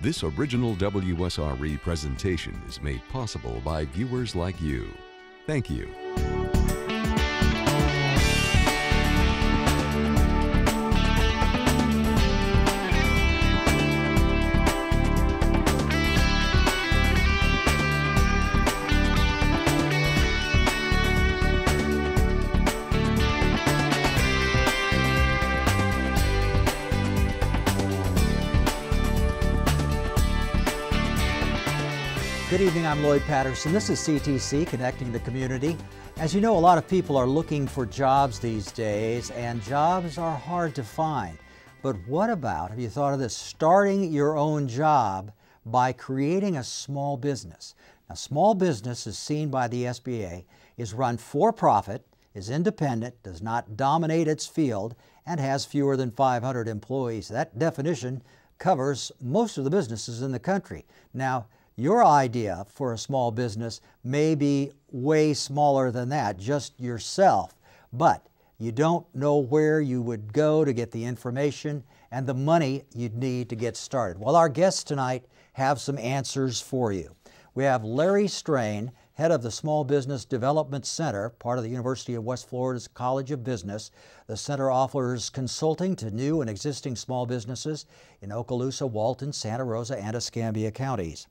This original WSRE presentation is made possible by viewers like you. Thank you. Good evening, I'm Lloyd Patterson. This is CTC, Connecting the Community. As you know, a lot of people are looking for jobs these days, and jobs are hard to find. But what about, have you thought of this, starting your own job by creating a small business? Now, small business is seen by the SBA, is run for profit, is independent, does not dominate its field, and has fewer than 500 employees. That definition covers most of the businesses in the country. Now, your idea for a small business may be way smaller than that, just yourself, but you don't know where you would go to get the information and the money you'd need to get started. Well, our guests tonight have some answers for you. We have Larry Strain, head of the Small Business Development Center, part of the University of West Florida's College of Business. The center offers consulting to new and existing small businesses in Okaloosa, Walton, Santa Rosa, and Escambia counties.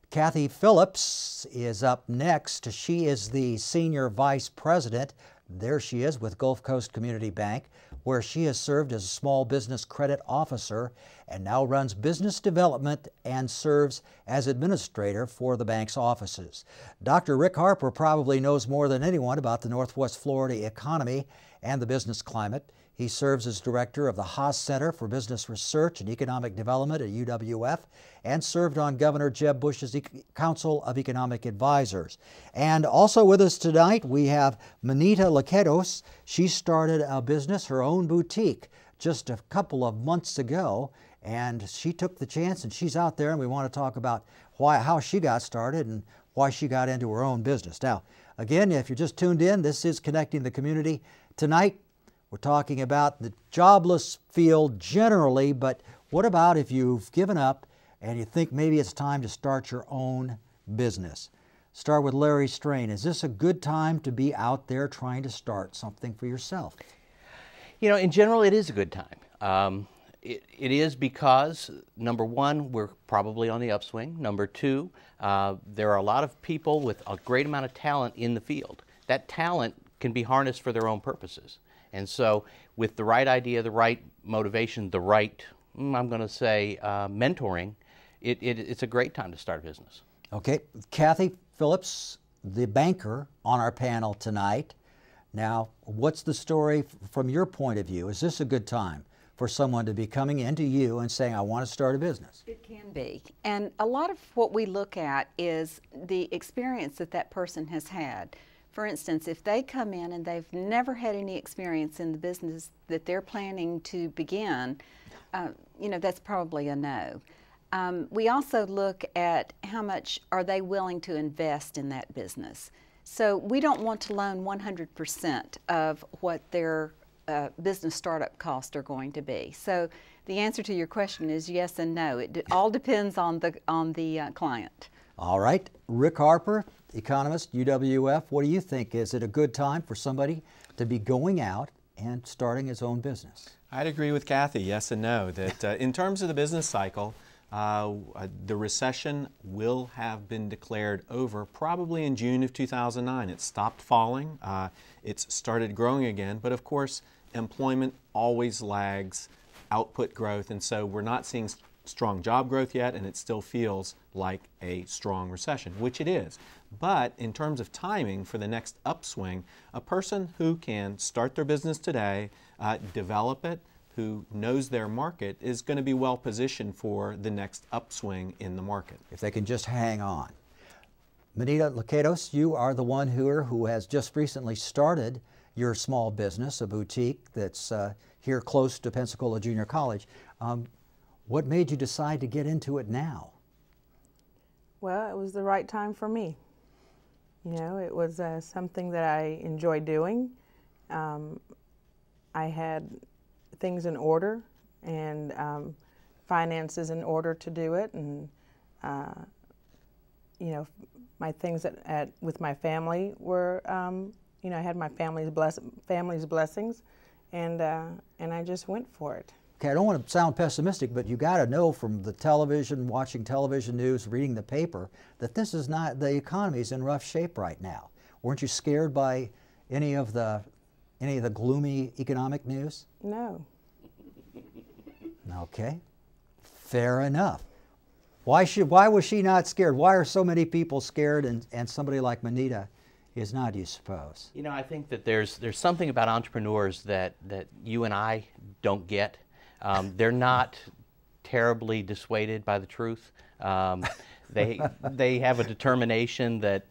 Kathy Phillips is up next. She is the Senior Vice President, there she is, with Gulf Coast Community Bank, where she has served as a Small Business Credit Officer and now runs business development and serves as administrator for the bank's offices. Dr. Rick Harper probably knows more than anyone about the Northwest Florida economy and the business climate. He serves as director of the Haas Center for Business Research and Economic Development at UWF and served on Governor Jeb Bush's Council of Economic Advisors. And also with us tonight, we have Manita Laquedos. She started a business, her own boutique, just a couple of months ago, and she took the chance and she's out there, and we want to talk about how she got started and why she got into her own business. Now, again, if you're just tuned in, this is Connecting the Community. Tonight, we're talking about the jobless field generally, but what about if you've given up and you think maybe it's time to start your own business? Start with Larry Strain. Is this a good time to be out there trying to start something for yourself? You know, in general, it is a good time. It is because, number one, we're probably on the upswing. Number two, there are a lot of people with a great amount of talent in the field. That talent can be harnessed for their own purposes. And so with the right idea, the right motivation, the right, I'm going to say, mentoring, it's a great time to start a business. Okay. Kathy Phillips, the banker on our panel tonight. Now, what's the story from your point of view? Is this a good time for someone to be coming into you and saying, I want to start a business? It can be. And a lot of what we look at is the experience that that person has had. For instance, if they come in and they've never had any experience in the business that they're planning to begin, you know, that's probably a no. We also look at how much are they willing to invest in that business. So we don't want to loan 100% of what their business startup costs are going to be. So the answer to your question is yes and no. It all depends on the client. All right. Rick Harper, economist, UWF, what do you think? Is it a good time for somebody to be going out and starting his own business? I'd agree with Kathy, yes and no, that in terms of the business cycle, the recession will have been declared over probably in June of 2009. It stopped falling. It's started growing again, but of course, employment always lags output growth, and so we're not seeing strong job growth yet, and it still feels like a strong recession, which it is. But in terms of timing for the next upswing, a person who can start their business today, develop it, who knows their market, is going to be well positioned for the next upswing in the market. If they can just hang on. Manita Laquedos, you are the one who has just recently started your small business, a boutique that's here close to Pensacola Junior College. What made you decide to get into it now? Well, it was the right time for me. You know, it was something that I enjoyed doing. I had things in order and finances in order to do it, and you know, my things with my family were, you know, I had my family's blessings, and I just went for it. Okay, I don't want to sound pessimistic, but you got to know from the television, watching television news, reading the paper, that this is not, the economy is in rough shape right now. Weren't you scared by any of the gloomy economic news? No. Okay, fair enough. Why was she not scared? Why are so many people scared, and somebody like Manita is not, you suppose? You know, I think that there's something about entrepreneurs that you and I don't get. They're not terribly dissuaded by the truth. They have a determination that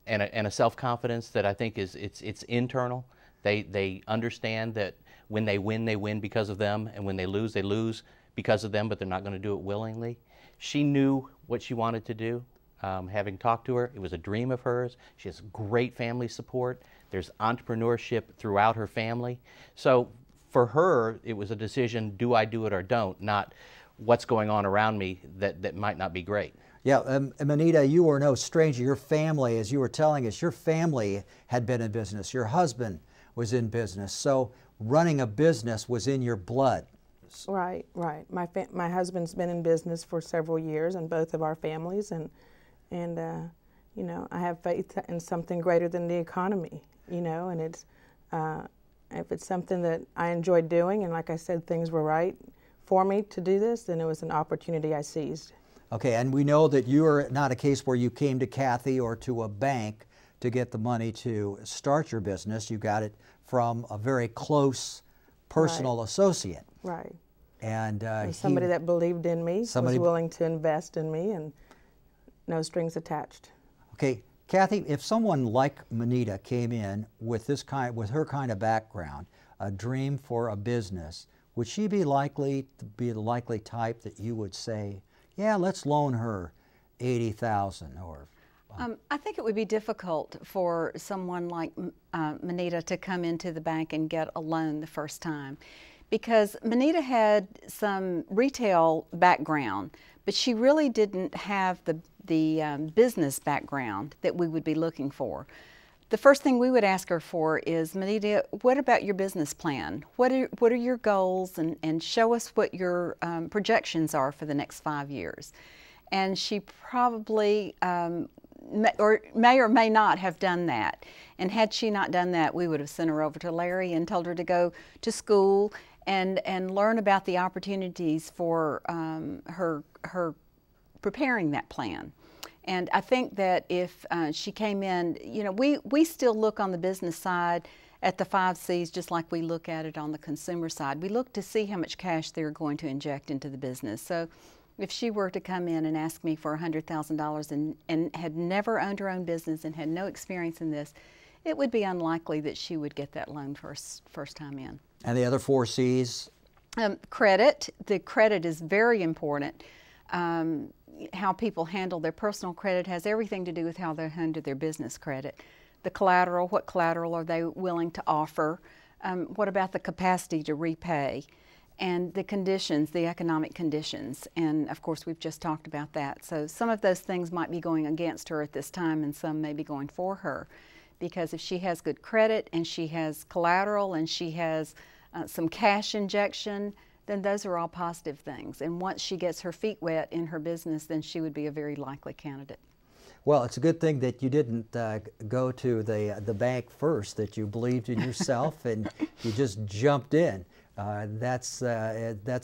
and a self-confidence that I think it's internal. They understand that when they win because of them, and when they lose because of them, but they're not going to do it willingly. She knew what she wanted to do. Having talked to her, it was a dream of hers. She has great family support. There's entrepreneurship throughout her family. So for her, it was a decision, do I do it or don't, not what's going on around me that might not be great. Yeah, Manita, you were no stranger. Your family, as you were telling us, your family had been in business. Your husband was in business. So running a business was in your blood. Right, right. My husband's been in business for several years, and both of our families, and you know, I have faith in something greater than the economy, you know, and it's if it's something that I enjoy doing, and like I said, things were right for me to do this, then it was an opportunity I seized. Okay, and we know that you are not a case where you came to Kathy or to a bank to get the money to start your business. You got it from a very close personal associate. Right. And somebody that believed in me, was willing to invest in me, and no strings attached. Okay, Kathy, if someone like Manita came in with her kind of background, a dream for a business, would she be likely to be the likely type that you would say, yeah, let's loan her $80,000 or? I think it would be difficult for someone like Manita to come into the bank and get a loan the first time, because Manita had some retail background, but she really didn't have the business background that we would be looking for. The first thing we would ask her for is, Manita, what about your business plan? What are your goals, and show us what your projections are for the next 5 years. And she probably may or may not have done that. And had she not done that, we would have sent her over to Larry and told her to go to school and learn about the opportunities for her preparing that plan. And I think that if she came in, you know, we still look on the business side at the 5 C's just like we look at it on the consumer side. We look to see how much cash they're going to inject into the business. So if she were to come in and ask me for $100,000 and had never owned her own business and had no experience in this, it would be unlikely that she would get that loan first time in. And the other 4 C's? Credit. The credit is very important. How people handle their personal credit has everything to do with how they handle their business credit. The collateral, what collateral are they willing to offer? What about the capacity to repay? And the conditions, the economic conditions. And of course, we've just talked about that. So some of those things might be going against her at this time, and some may be going for her. Because if she has good credit and she has collateral and she has some cash injection, then those are all positive things. And once she gets her feet wet in her business, then she would be a very likely candidate. Well, it's a good thing that you didn't go to the bank first, that you believed in yourself and you just jumped in. That's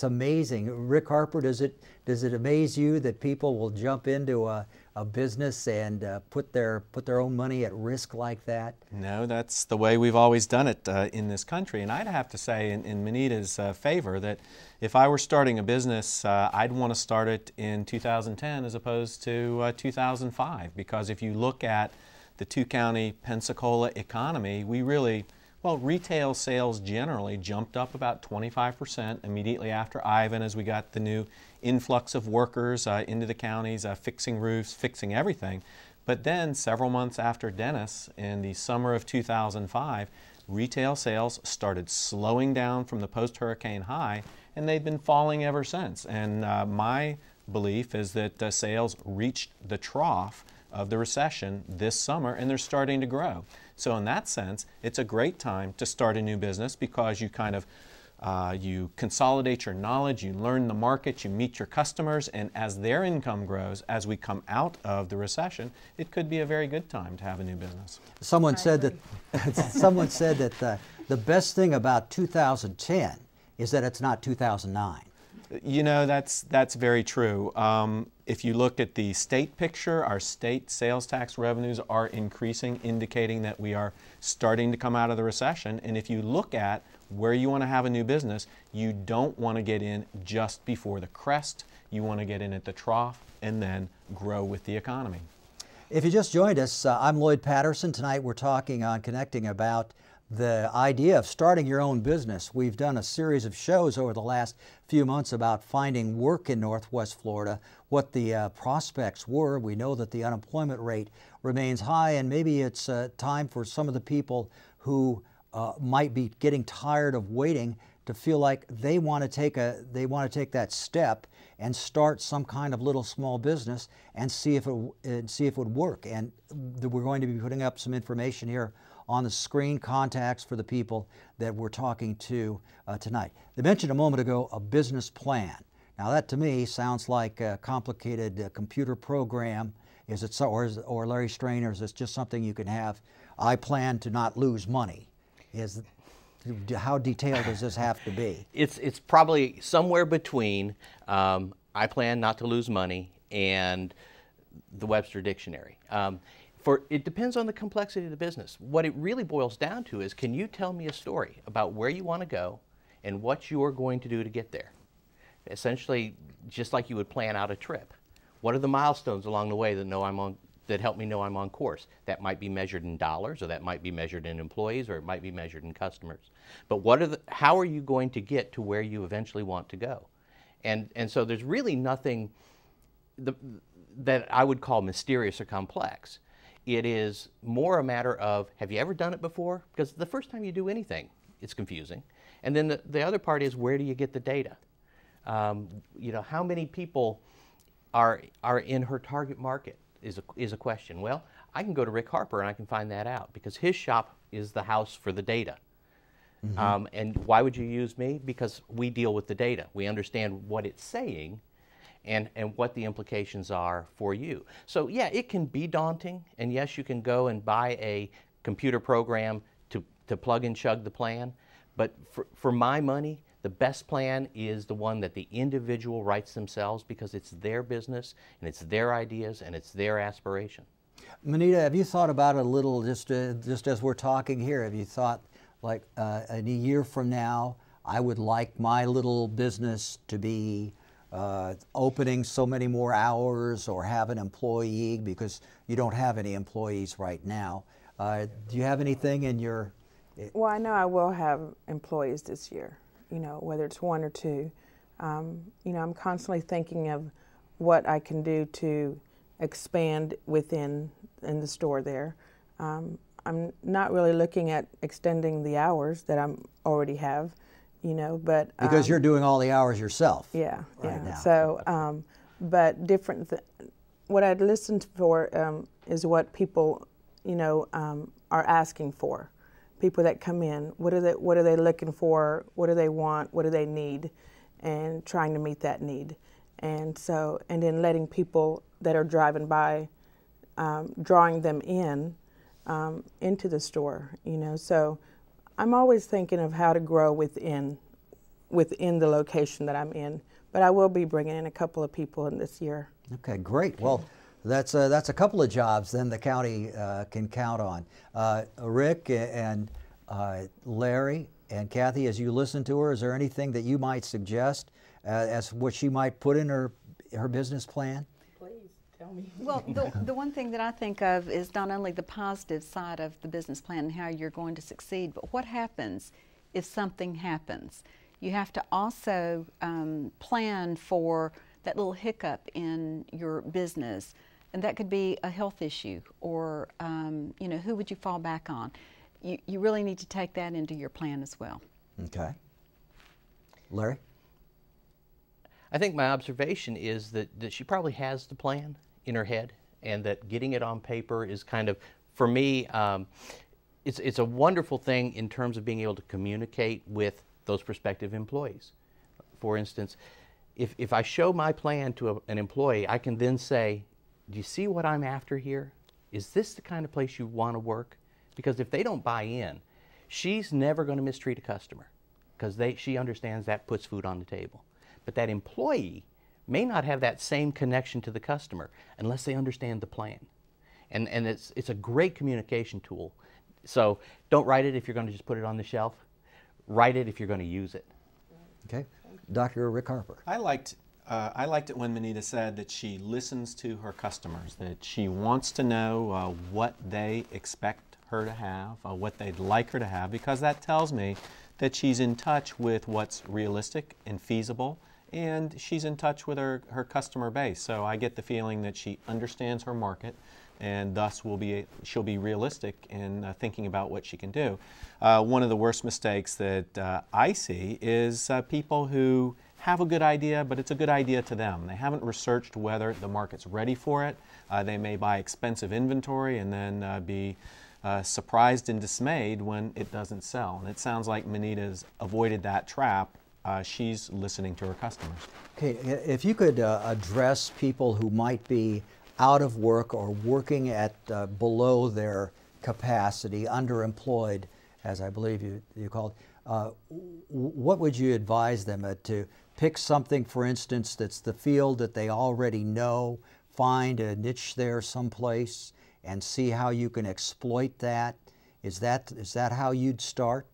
amazing. Rick Harper, does it amaze you that people will jump into a business and put their own money at risk like that? No, that's the way we've always done it in this country. And I'd have to say in Manita's favor that if I were starting a business, I'd want to start it in 2010 as opposed to 2005, because if you look at the 2-county Pensacola economy, we really, well, retail sales generally jumped up about 25% immediately after Ivan, as we got the new influx of workers into the counties, fixing roofs, fixing everything. But then several months after Dennis, in the summer of 2005, retail sales started slowing down from the post-hurricane high, and they've been falling ever since. And my belief is that sales reached the trough of the recession this summer, and they're starting to grow. So in that sense, it's a great time to start a new business because you kind of you consolidate your knowledge, you learn the market, you meet your customers, and as their income grows, as we come out of the recession, it could be a very good time to have a new business. Someone said that the best thing about 2010 is that it's not 2009. You know, that's very true. If you look at the state picture, our state sales tax revenues are increasing, indicating that we are starting to come out of the recession. And if you look at where you want to have a new business, you don't want to get in just before the crest. You want to get in at the trough and then grow with the economy. If you just joined us, I'm Lloyd Patterson. Tonight we're talking on Connecting about the idea of starting your own business. We've done a series of shows over the last few months about finding work in Northwest Florida, what the prospects were. We know that the unemployment rate remains high, and maybe it's time for some of the people who might be getting tired of waiting to feel like they want to take that step and start some kind of little small business and see if it would work. And we're going to be putting up some information here on the screen, contacts for the people that we're talking to tonight. They mentioned a moment ago a business plan. Now that to me sounds like a complicated computer program. Is it so, or Larry Strainer, is this just something you can have? I plan to not lose money. How detailed does this have to be? It's probably somewhere between I plan not to lose money and the Webster Dictionary. It depends on the complexity of the business. What it really boils down to is, can you tell me a story about where you want to go and what you are going to do to get there? Essentially, just like you would plan out a trip. What are the milestones along the way that help me know I'm on course? That might be measured in dollars, or that might be measured in employees, or it might be measured in customers. But how are you going to get to where you eventually want to go? And so there's really nothing that I would call mysterious or complex. It is more a matter of, have you ever done it before? Because the first time you do anything, it's confusing. And then the other part is, where do you get the data? You know, how many people are in her target market is a question. Well, I can go to Rick Harper and I can find that out, because his shop is the house for the data. Mm-hmm. And why would you use me? Because we deal with the data. We understand what it's saying and what the implications are for you. So yeah, it can be daunting, and yes, you can go and buy a computer program to plug and chug the plan, but for my money, the best plan is the one that the individual writes themselves, because it's their business and it's their ideas and it's their aspiration. Manita, have you thought about it a little, just as we're talking here, have you thought, like, in a year from now, I would like my little business to be opening so many more hours, or have an employee, because you don't have any employees right now. Do you have anything in your... Well, I know I will have employees this year, you know, whether it's one or two. You know, I'm constantly thinking of what I can do to expand in the store there. I'm not really looking at extending the hours that I already have. You know, but because you're doing all the hours yourself. Yeah, right now. So, but what I'd listened for is what people, you know, are asking for. People that come in, what are they looking for? What do they want? What do they need? And trying to meet that need. And so, and then letting people that are driving by, drawing them into the store. You know, so. I'm always thinking of how to grow within the location that I'm in, but I will be bringing in a couple of people in this year. Okay, great. Well, that's a couple of jobs then the county can count on. Rick and Larry and Kathy, as you listen to her, is there anything that you might suggest as what she might put in her business plan? Well, the one thing that I think of is not only the positive side of the business plan and how you're going to succeed, but what happens if something happens. You have to also plan for that little hiccup in your business, and that could be a health issue, or you know, who would you fall back on? You really need to take that into your plan as well. Okay. Larry? I think my observation is that she probably has the plan in her head, and that getting it on paper is kind of, for me, it's a wonderful thing in terms of being able to communicate with those prospective employees. For instance, if I show my plan to an employee, I can then say, do you see what I'm after here? Is this the kind of place you want to work? Because if they don't buy in, she's never going to mistreat a customer, because she understands that puts food on the table. But that employee may not have that same connection to the customer unless they understand the plan. And it's a great communication tool. So don't write it if you're going to just put it on the shelf. Write it if you're going to use it. Okay. Dr. Rick Harper. I liked it when Manita said that she listens to her customers, that she wants to know what they expect her to have, what they'd like her to have, because that tells me that she's in touch with what's realistic and feasible, and she's in touch with her customer base. So I get the feeling that she understands her market, and thus she'll be realistic in thinking about what she can do. One of the worst mistakes that I see is people who have a good idea, but it's a good idea to them. They haven't researched whether the market's ready for it. They may buy expensive inventory and then be surprised and dismayed when it doesn't sell. And it sounds like Manita's avoided that trap. She's listening to her customers. Okay, if you could address people who might be out of work or working at below their capacity, underemployed, as I believe you called, what would you advise them to pick something, for instance, that's the field that they already know, find a niche there someplace, and see how you can exploit that? Is that how you'd start?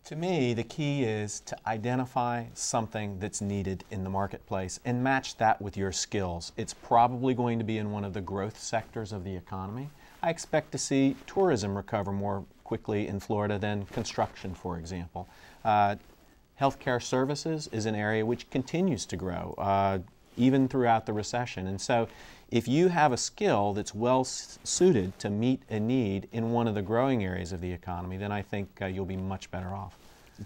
To me, the key is to identify something that's needed in the marketplace and match that with your skills. It's probably going to be in one of the growth sectors of the economy. I expect to see tourism recover more quickly in Florida than construction, for example. Healthcare services is an area which continues to grow, even throughout the recession. And so if you have a skill that's well suited to meet a need in one of the growing areas of the economy, then I think you'll be much better off.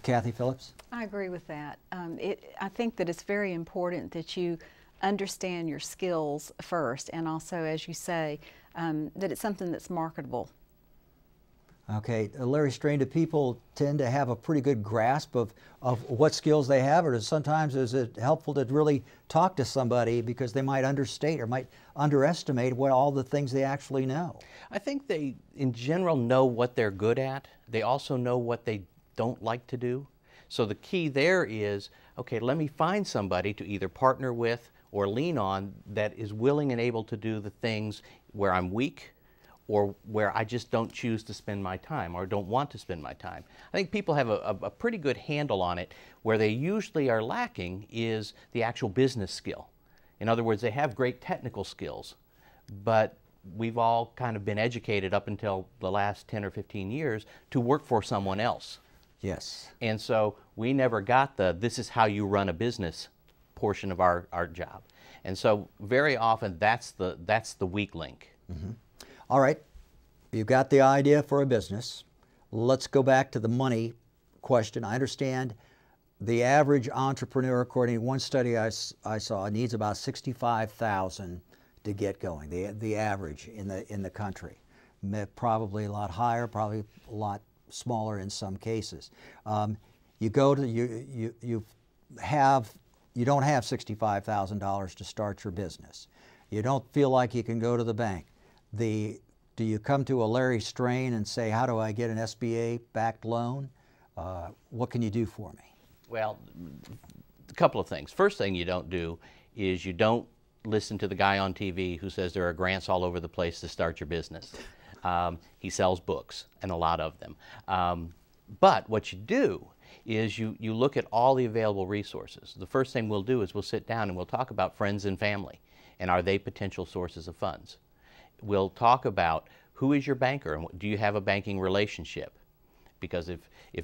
Kathy Phillips? I agree with that. I think that it's very important that you understand your skills first, and also, as you say, that it's something that's marketable. Okay, Larry Strain, do people tend to have a pretty good grasp of what skills they have, or sometimes is it helpful to really talk to somebody because they might understate or might underestimate what all the things they actually know? I think they, in general, know what they're good at. They also know what they don't like to do. So the key there is, okay, let me find somebody to either partner with or lean on that is willing and able to do the things where I'm weak, or where I just don't choose to spend my time or don't want to spend my time. I think people have a pretty good handle on it. Where they usually are lacking is the actual business skill. In other words, they have great technical skills, but we've all kind of been educated up until the last 10 or 15 years to work for someone else. Yes. And so we never got the "this is how you run a business" portion of our job. And so very often that's the weak link. Mm-hmm. All right, you've got the idea for a business. Let's go back to the money question. I understand the average entrepreneur, according to one study I saw, needs about $65,000 to get going. The average in the country, probably a lot higher, probably a lot smaller in some cases. You go to you don't have $65,000 to start your business. You don't feel like you can go to the bank. Do you come to a Larry Strain and say, how do I get an SBA-backed loan? What can you do for me? Well, a couple of things. First thing you don't do is you don't listen to the guy on TV who says there are grants all over the place to start your business. He sells books, and a lot of them. But what you do is you look at all the available resources. The first thing we'll do is we'll sit down and we'll talk about friends and family, and are they potential sources of funds? We'll talk about who is your banker and do you have a banking relationship? Because if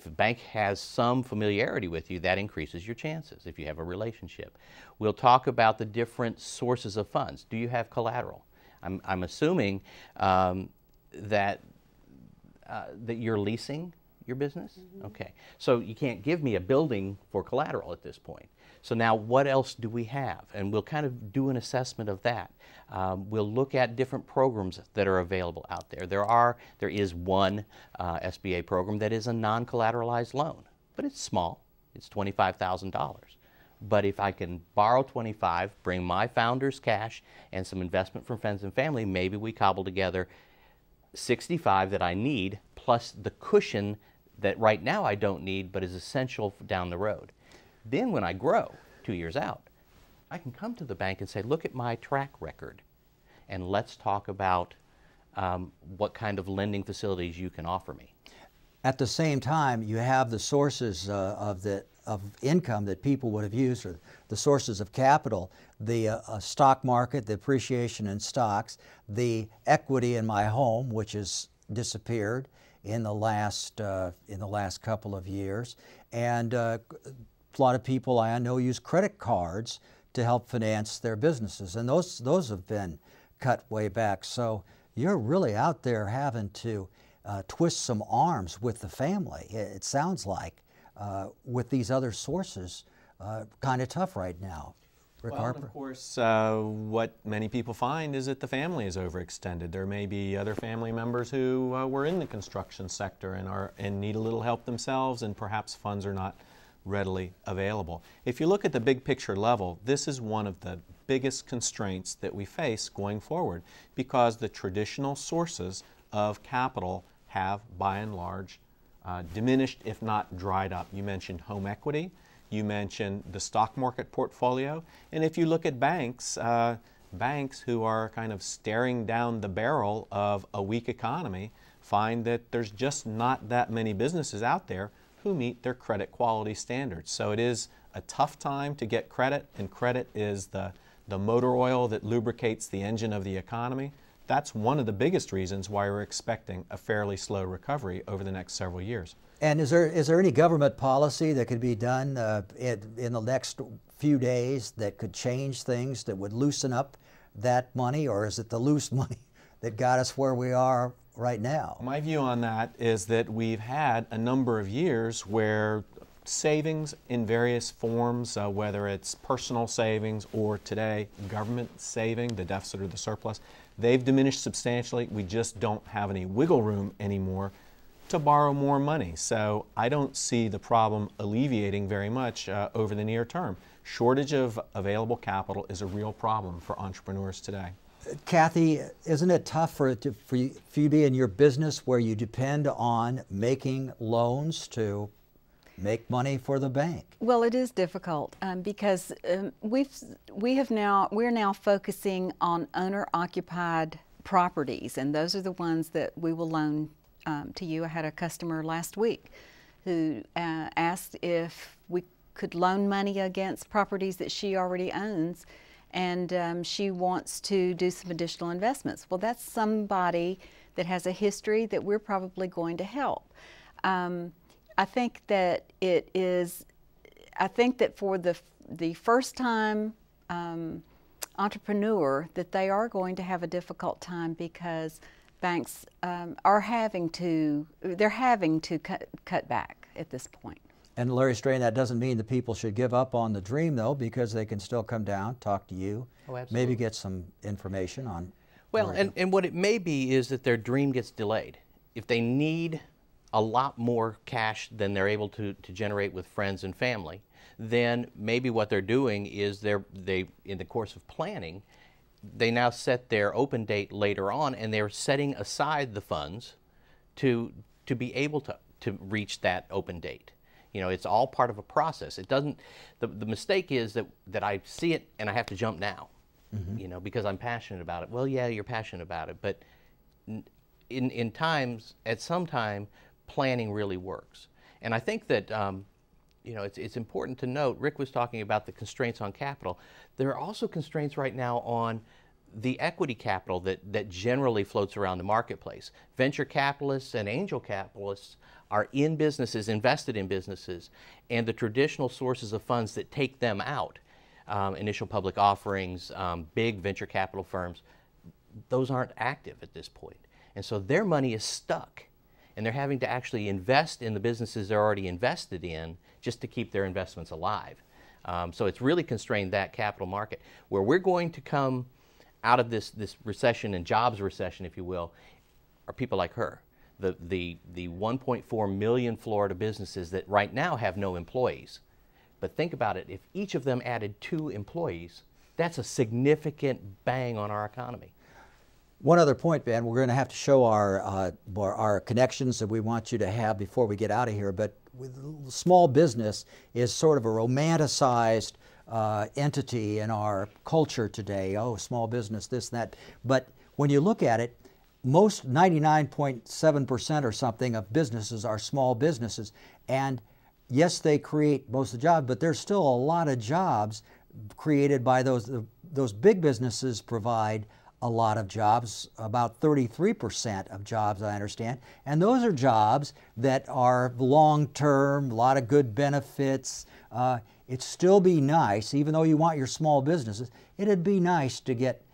a bank has some familiarity with you, that increases your chances if you have a relationship. We'll talk about the different sources of funds. Do you have collateral? I'm assuming that you're leasing your business? Mm-hmm. Okay. So you can't give me a building for collateral at this point. So now what else do we have? And we'll kind of do an assessment of that. We'll look at different programs that are available out there. There is one SBA program that is a non-collateralized loan, but it's small. It's $25,000. But if I can borrow 25, bring my founder's cash and some investment from friends and family, maybe we cobble together 65 that I need, plus the cushion that right now I don't need but is essential down the road. Then when I grow 2 years out, I can come to the bank and say, look at my track record, and let's talk about what kind of lending facilities you can offer me. At the same time, you have the sources of income that people would have used, or the sources of capital, the stock market, the appreciation in stocks, the equity in my home, which has disappeared in the last couple of years, and a lot of people I know use credit cards to help finance their businesses, and those have been cut way back. So you're really out there having to twist some arms with the family. It sounds like with these other sources, kind of tough right now. Rick Harper? Of course, what many people find is that the family is overextended. There may be other family members who were in the construction sector and need a little help themselves, and perhaps funds are not readily available. If you look at the big picture level, this is one of the biggest constraints that we face going forward, because the traditional sources of capital have, by and large, diminished, if not dried up. You mentioned home equity, you mentioned the stock market portfolio, and if you look at banks, banks who are kind of staring down the barrel of a weak economy find that there's just not that many businesses out there who meet their credit quality standards. So it is a tough time to get credit, and credit is the motor oil that lubricates the engine of the economy. That's one of the biggest reasons why we're expecting a fairly slow recovery over the next several years. And is there any government policy that could be done in the next few days that could change things, that would loosen up that money, or is it the loose money that got us where we are right now? My view on that is that we've had a number of years where savings in various forms, whether it's personal savings or today government saving, the deficit or the surplus, they've diminished substantially. We just don't have any wiggle room anymore to borrow more money. So I don't see the problem alleviating very much over the near term. Shortage of available capital is a real problem for entrepreneurs today. Kathy, isn't it tough for you to be in your business where you depend on making loans to make money for the bank? Well, it is difficult because we're now focusing on owner-occupied properties, and those are the ones that we will loan to you. I had a customer last week who asked if we could loan money against properties that she already owns, and she wants to do some additional investments. Well, that's somebody that has a history that we're probably going to help. I think that for the first time entrepreneur, that they are going to have a difficult time because banks are having to cut back at this point. And Larry Strain, that doesn't mean that people should give up on the dream, though, because they can still come down, talk to you, maybe get some information on. Well, and what it may be is that their dream gets delayed. If they need a lot more cash than they're able to generate with friends and family, then maybe what they're doing is they in the course of planning, they now set their open date later on, and they're setting aside the funds to be able to reach that open date. You know, it's all part of a process. It doesn't. The mistake is that I see it and I have to jump now, you know, because I'm passionate about it. Well, yeah, you're passionate about it, but in times, at some time, planning really works. And I think that you know, it's important to note. Rick was talking about the constraints on capital. There are also constraints right now on the equity capital that generally floats around the marketplace. Venture capitalists and angel capitalists are in businesses, invested in businesses, and the traditional sources of funds that take them out, initial public offerings, big venture capital firms, those aren't active at this point. And so their money is stuck, and they're having to actually invest in the businesses they're already invested in just to keep their investments alive. So it's really constrained that capital market. Where we're going to come out of this recession and jobs recession, if you will, are people like her. The 1.4 million Florida businesses that right now have no employees. But think about it, if each of them added 2 employees, that's a significant bang on our economy. One other point, Ben, we're going to have to show our connections that we want you to have before we get out of here, but small business is sort of a romanticized entity in our culture today. Oh, small business, this and that. But when you look at it, most 99.7% or something of businesses are small businesses. And yes, they create most of the jobs, but there's still a lot of jobs created by those big businesses provide a lot of jobs, about 33% of jobs, I understand. And those are jobs that are long-term, a lot of good benefits. It'd still be nice, even though you want your small businesses, it'd be nice to get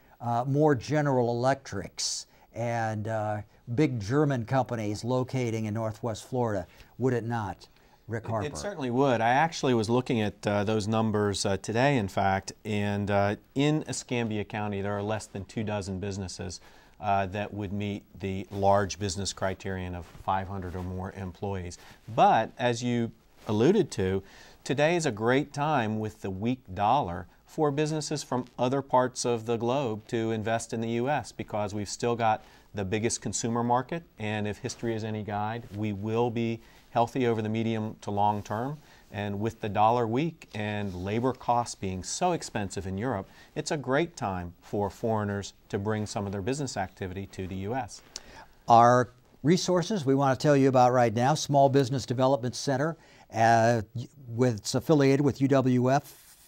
more General Electrics and big German companies locating in Northwest Florida, would it not? Rick Harper. It certainly would. I actually was looking at those numbers today, in fact, and in Escambia County there are less than 24 businesses that would meet the large business criterion of 500 or more employees. But as you alluded to, today is a great time with the weak dollar for businesses from other parts of the globe to invest in the U.S. because we've still got the biggest consumer market, and if history is any guide, we will be healthy over the medium to long term. And with the dollar weak and labor costs being so expensive in Europe, it's a great time for foreigners to bring some of their business activity to the U.S. Our resources we want to tell you about right now: Small Business Development Center, it's affiliated with UWF,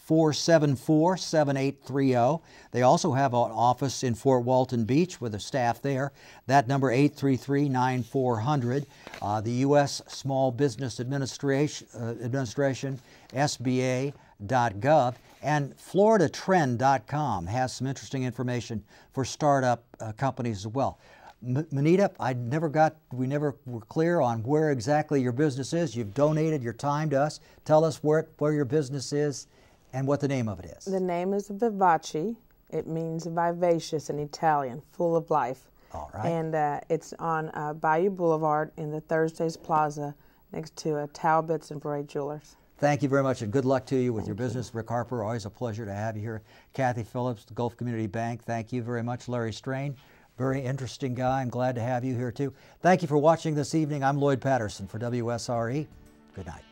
474-7830. They also have an office in Fort Walton Beach with a staff there. That number 833-9400. The U.S. Small Business Administration, SBA.gov, and FloridaTrend.com has some interesting information for startup companies as well. Manita, we never were clear on where exactly your business is. You've donated your time to us. Tell us where your business is and what the name of it is. The name is Vivace. It means vivacious in Italian, full of life. All right. And it's on Bayou Boulevard in the Thursdays Plaza next to Talbot's and Bray Jewelers. Thank you very much, and good luck to you with your business. Rick Harper, always a pleasure to have you here. Kathy Phillips, the Gulf Community Bank, thank you very much. Larry Strain, very interesting guy. I'm glad to have you here too. Thank you for watching this evening. I'm Lloyd Patterson for WSRE. Good night.